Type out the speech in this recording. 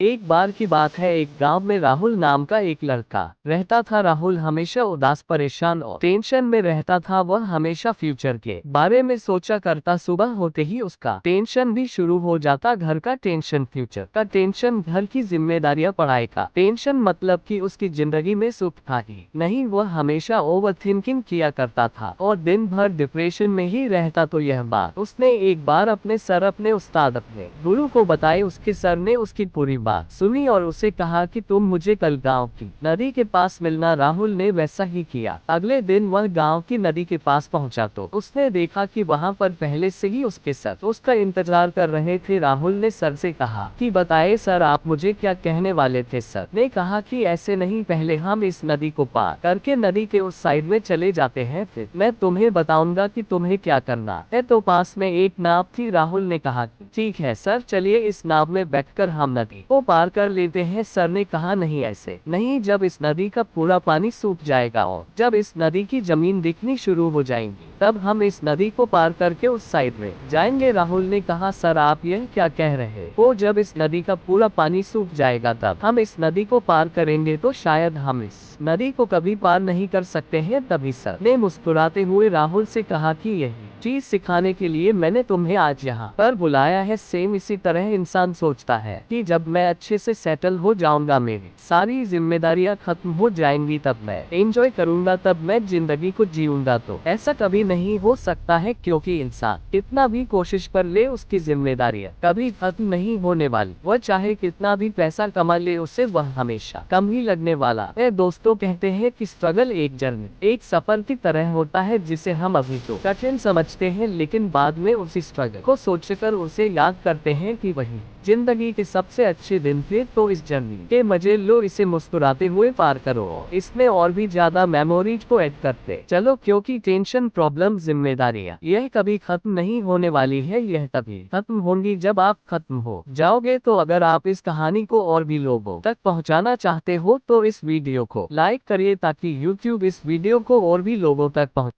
एक बार की बात है, एक गांव में राहुल नाम का एक लड़का रहता था। राहुल हमेशा उदास, परेशान और टेंशन में रहता था। वह हमेशा फ्यूचर के बारे में सोचा करता। सुबह होते ही उसका टेंशन भी शुरू हो जाता। घर का टेंशन, फ्यूचर का टेंशन, घर की जिम्मेदारियां, पढ़ाई का टेंशन। मतलब कि उसकी जिंदगी में सुख था ही नहीं। वह हमेशा ओवर थिंकिंग किया करता था और दिन भर डिप्रेशन में ही रहता। तो यह बात उसने एक बार अपने सर, अपने उस्ताद, अपने गुरु को बताई। उसके सर ने उसकी पूरी बात सुनी और उसे कहा कि तुम मुझे कल गांव की नदी के पास मिलना। राहुल ने वैसा ही किया। अगले दिन वह गांव की नदी के पास पहुंचा तो उसने देखा कि वहां पर पहले से ही उसके सर उसका इंतजार कर रहे थे। राहुल ने सर से कहा कि बताइए सर, आप मुझे क्या कहने वाले थे। सर ने कहा कि ऐसे नहीं, पहले हम इस नदी को पार करके नदी के उस साइड में चले जाते हैं, फिर मैं तुम्हें बताऊंगा कि तुम्हें क्या करना है। तो पास में एक नाव थी। राहुल ने कहा ठीक है सर, चलिए इस नाव में बैठकर हम नदी को पार कर लेते हैं। सर ने कहा नहीं, ऐसे नहीं, जब इस नदी का पूरा पानी सूख जाएगा और जब इस नदी की जमीन दिखनी शुरू हो जाएंगी, तब हम इस नदी को पार करके उस साइड में जाएंगे। राहुल ने कहा सर, आप यह क्या कह रहे हो? जब इस नदी का पूरा पानी सूख जाएगा तब हम इस नदी को पार करेंगे तो शायद हम इस नदी को कभी पार नहीं कर सकते हैं। तभी सर ने मुस्कुराते हुए राहुल से कहा कि यही चीज सिखाने के लिए मैंने तुम्हें आज यहाँ पर बुलाया है। सेम इसी तरह इंसान सोचता है कि जब मैं अच्छे से सेटल हो जाऊंगा, मेरी सारी जिम्मेदारियां खत्म हो जाएंगी, तब मैं एंजॉय करूंगा, तब मैं जिंदगी को जीऊंगा। तो ऐसा कभी नहीं हो सकता है, क्योंकि इंसान कितना भी कोशिश कर ले, उसकी जिम्मेदारियां कभी खत्म नहीं होने वाली। वह चाहे कितना भी पैसा कमा ले, उसे वह हमेशा कम ही लगने वाला है। दोस्तों कहते हैं कि स्ट्रगल एक जर्नी, एक सफर की तरह होता है, जिसे हम अभी तो कठिन समझते हैं, लेकिन बाद में उसी स्ट्रगल को सोचकर उसे याद करते हैं कि वही जिंदगी के सबसे अच्छे दिन थे। तो इस जर्नी के मजे लो, इसे मुस्कुराते हुए पार करो, इसमें और भी ज्यादा मेमोरीज को ऐड करते चलो, क्योंकि टेंशन, प्रॉब्लम, जिम्मेदारियां यह कभी खत्म नहीं होने वाली है। यह तभी खत्म होंगी जब आप खत्म हो जाओगे। तो अगर आप इस कहानी को और भी लोगों तक पहुंचाना चाहते हो तो इस वीडियो को लाइक करिए, ताकि YouTube इस वीडियो को और भी लोगों तक पहुंचे।